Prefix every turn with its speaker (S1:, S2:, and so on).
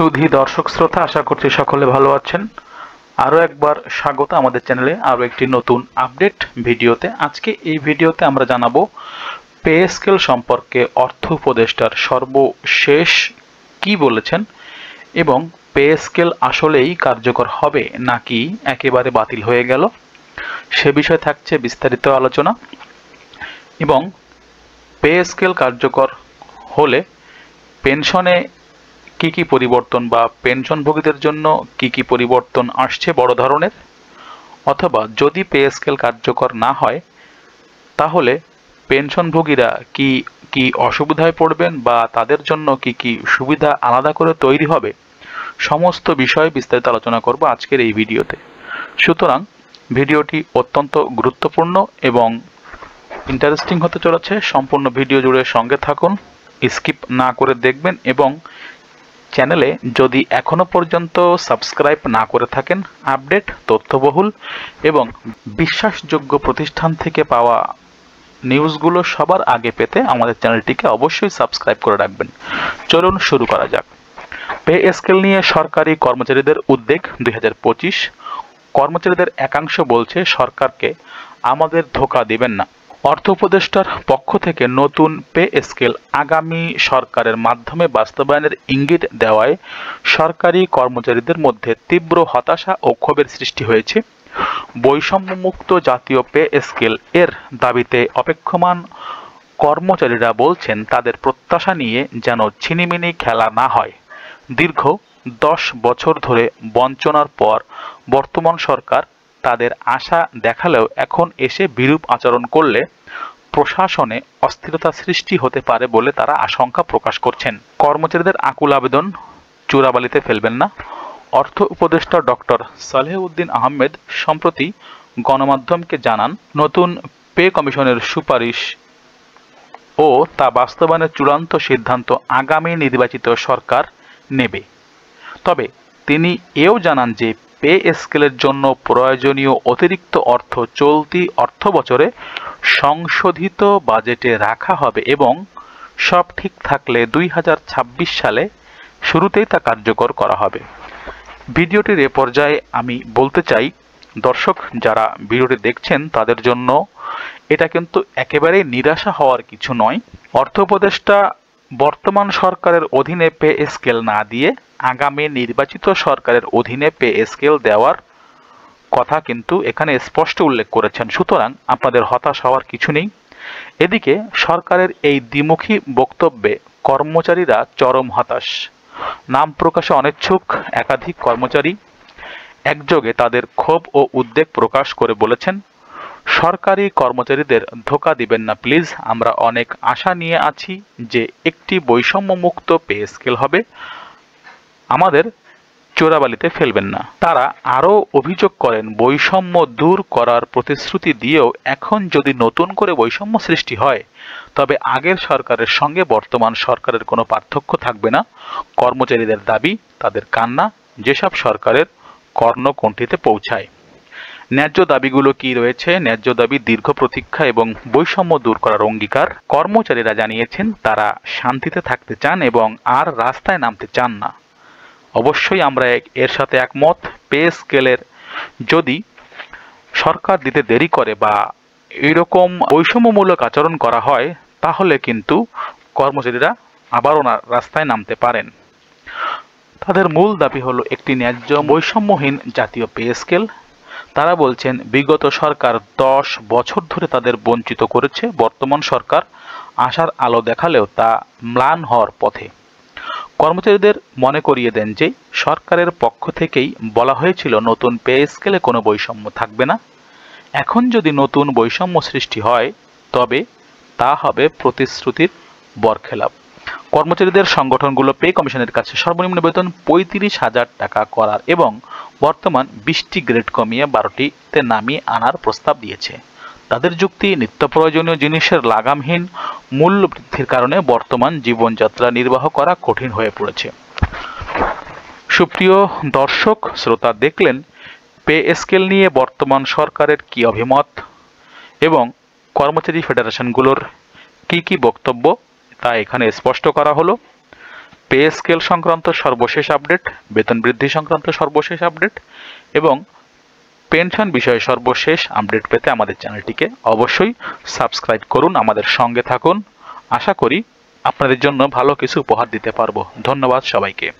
S1: সুধী দর্শক শ্রোতা, আশা করছি সকলে ভালো আছেন। আরও একবার স্বাগত আমাদের চ্যানেলে আরও একটি নতুন আপডেট ভিডিওতে। আজকে এই ভিডিওতে আমরা জানাবো পে স্কেল সম্পর্কে অর্থ উপদেষ্টার সর্বশেষ কি বলেছেন এবং পে স্কেল আসলেই কার্যকর হবে নাকি একেবারে বাতিল হয়ে গেল, সে বিষয়ে থাকছে বিস্তারিত আলোচনা। এবং পে স্কেল কার্যকর হলে পেনশনে কি কি পরিবর্তন বা পেনশনভোগীদের জন্য কি কি পরিবর্তন আসছে বড় ধরনের, অথবা যদি পে স্কেল কার্যকর না হয় তাহলে পেনশনভোগীরা কি কি অসুবিধায় পড়বেন বা তাদের জন্য কি কি সুবিধা আলাদা করে তৈরি হবে, সমস্ত বিষয়ে বিস্তারিত আলোচনা করব আজকের এই ভিডিওতে। সুতরাং ভিডিওটি অত্যন্ত গুরুত্বপূর্ণ এবং ইন্টারেস্টিং হতে চলেছে। সম্পূর্ণ ভিডিও জুড়ে সঙ্গে থাকুন, স্কিপ না করে দেখবেন এবং চ্যানেলে যদি এখনো পর্যন্ত সাবস্ক্রাইব না করে থাকেন, আপডেট, তথ্যবহুল এবং বিশ্বাসযোগ্য প্রতিষ্ঠান থেকে পাওয়া নিউজগুলো সবার আগে পেতে আমাদের চ্যানেলটিকে অবশ্যই সাবস্ক্রাইব করে রাখবেন। চলুন শুরু করা যাক। পে স্কেল নিয়ে সরকারি কর্মচারীদের উদ্বেগ 2025। কর্মচারীদের একাংশ বলছে সরকারকে আমাদের ধোঁকা দিবেন না। অর্থ উপদেষ্টার পক্ষ থেকে নতুন পে স্কেল আগামী সরকারের মাধ্যমে বাস্তবায়নের ইঙ্গিত দেওয়ায় সরকারি কর্মচারীদের মধ্যে তীব্র হতাশা ও ক্ষোভের সৃষ্টি হয়েছে। বৈষম্যমুক্ত জাতীয় পে স্কেল এর দাবিতে অপেক্ষমান কর্মচারীরা বলছেন তাদের প্রত্যাশা নিয়ে যেন ছিনিমিনি খেলা না হয়। দীর্ঘ 10 বছর ধরে বঞ্চনার পর বর্তমান সরকার তাদের আশা দেখালেও এখন এসে বিরূপ আচরণ করলে প্রশাসনে অস্থিরতা সৃষ্টি হতে পারে বলে তারা আশঙ্কা প্রকাশ করছেন। কর্মচারীদের আকুল আবেদন চূড়াবালিতে ফেলবেন না। অর্থ উপদেষ্টা ডক্টর সালেহউদ্দিন আহমেদ সম্প্রতি গণমাধ্যমকে জানান, নতুন পে কমিশনের সুপারিশ ও তা বাস্তবায়নের চূড়ান্ত সিদ্ধান্ত আগামী নির্বাচিত সরকার নেবে। তবে তিনি এও জানান যে পে স্কেলের জন্য প্রয়োজনীয় অতিরিক্ত অর্থ চলতি অর্থবছরে সংশোধিত বাজেটে রাখা হবে এবং সব ঠিক থাকলে 2026 সালে শুরুতেই তা কার্যকর করা হবে। ভিডিওটির এ পর্যায়ে আমি বলতে চাই, দর্শক যারা ভিডিওটি দেখছেন তাদের জন্য এটা কিন্তু একেবারেই নিরাশা হওয়ার কিছু নয়। অর্থ উপদেষ্টা বর্তমান সরকারের অধীনে পে স্কেল না দিয়ে আগামী নির্বাচিত সরকারের অধীনে পে স্কেল দেওয়ার কথা কিন্তু এখানে স্পষ্ট উল্লেখ করেছেন। সুতরাং আপনাদের হতাশ হওয়ার কিছু নেই। এদিকে সরকারের এই দ্বিমুখী বক্তব্যে কর্মচারীরা চরম হতাশ। নাম প্রকাশে অনিচ্ছুক একাধিক কর্মচারী একযোগে তাদের ক্ষোভ ও উদ্বেগ প্রকাশ করে বলেছেন, সরকারি কর্মচারীদের ধোঁকা দিবেন না প্লিজ। আমরা অনেক আশা নিয়ে আছি যে একটি বৈষম্যমুক্ত পে স্কেল হবে, আমাদের চোরাবালিতে ফেলবেন না। তারা আরও অভিযোগ করেন, বৈষম্য দূর করার প্রতিশ্রুতি দিয়েও এখন যদি নতুন করে বৈষম্য সৃষ্টি হয় তবে আগের সরকারের সঙ্গে বর্তমান সরকারের কোনো পার্থক্য থাকবে না। কর্মচারীদের দাবি, তাদের কান্না যেসব সরকারের কর্ণকণ্ঠিতে পৌঁছায়। ন্যায্য দাবিগুলো কি রয়েছে? ন্যায্য দাবি দীর্ঘ প্রতীক্ষা এবং বৈষম্য দূর করার অঙ্গীকার। কর্মচারীরা জানিয়েছেন তারা শান্তিতে থাকতে চান এবং আর রাস্তায় নামতে চান না। অবশ্যই আমরা এর সাথে একমত। পে স্কেলের যদি সরকার দিতে দেরি করে বা এরকম বৈষম্যমূলক আচরণ করা হয় তাহলে কিন্তু কর্মচারীরা আবারও রাস্তায় নামতে পারেন। তাদের মূল দাবি হলো একটি ন্যায্য বৈষম্যহীন জাতীয় পে স্কেল। তারা বলছেন বিগত সরকার 10 বছর ধরে তাদের বঞ্চিত করেছে। বর্তমান সরকার আশার আলো দেখালেও তা ম্লান হওয়ার পথে। কর্মচারীদের মনে করিয়ে দেন যে সরকারের পক্ষ থেকেই বলা হয়েছিল নতুন পে স্কেলে কোনো বৈষম্য থাকবে না। এখন যদি নতুন বৈষম্য সৃষ্টি হয় তবে তা হবে প্রতিশ্রুতির বরখেলাপ। কর্মচারীদের সংগঠনগুলো পে কমিশনের কাছে সর্বনিম্ন বেতন 35,000 টাকা করার এবং বর্তমান 20টি গ্রেড কমিয়ে 12টিতে নামিয়ে আনার প্রস্তাব দিয়েছে। তাদের যুক্তি, নিত্য প্রয়োজনীয় জিনিসের লাগামহীন মূল্য বৃদ্ধির কারণে বর্তমান জীবনযাত্রা নির্বাহ করা কঠিন হয়ে পড়েছে। সুপ্রিয় দর্শক শ্রোতা, দেখলেন পে স্কেল নিয়ে বর্তমান সরকারের কি অভিমত এবং কর্মচারী ফেডারেশনগুলোর কি কি বক্তব্য তা এখানে স্পষ্ট করা হলো। পে স্কেল সংক্রান্ত সর্বশেষ আপডেট, বেতন বৃদ্ধি সংক্রান্ত সর্বশেষ আপডেট এবং পেনশন বিষয়ে সর্বশেষ আপডেট পেতে আমাদের চ্যানেলটিকে অবশ্যই সাবস্ক্রাইব করুন, আমাদের সঙ্গে থাকুন। আশা করি আপনাদের জন্য ভালো কিছু উপহার দিতে পারবো। ধন্যবাদ সবাইকে।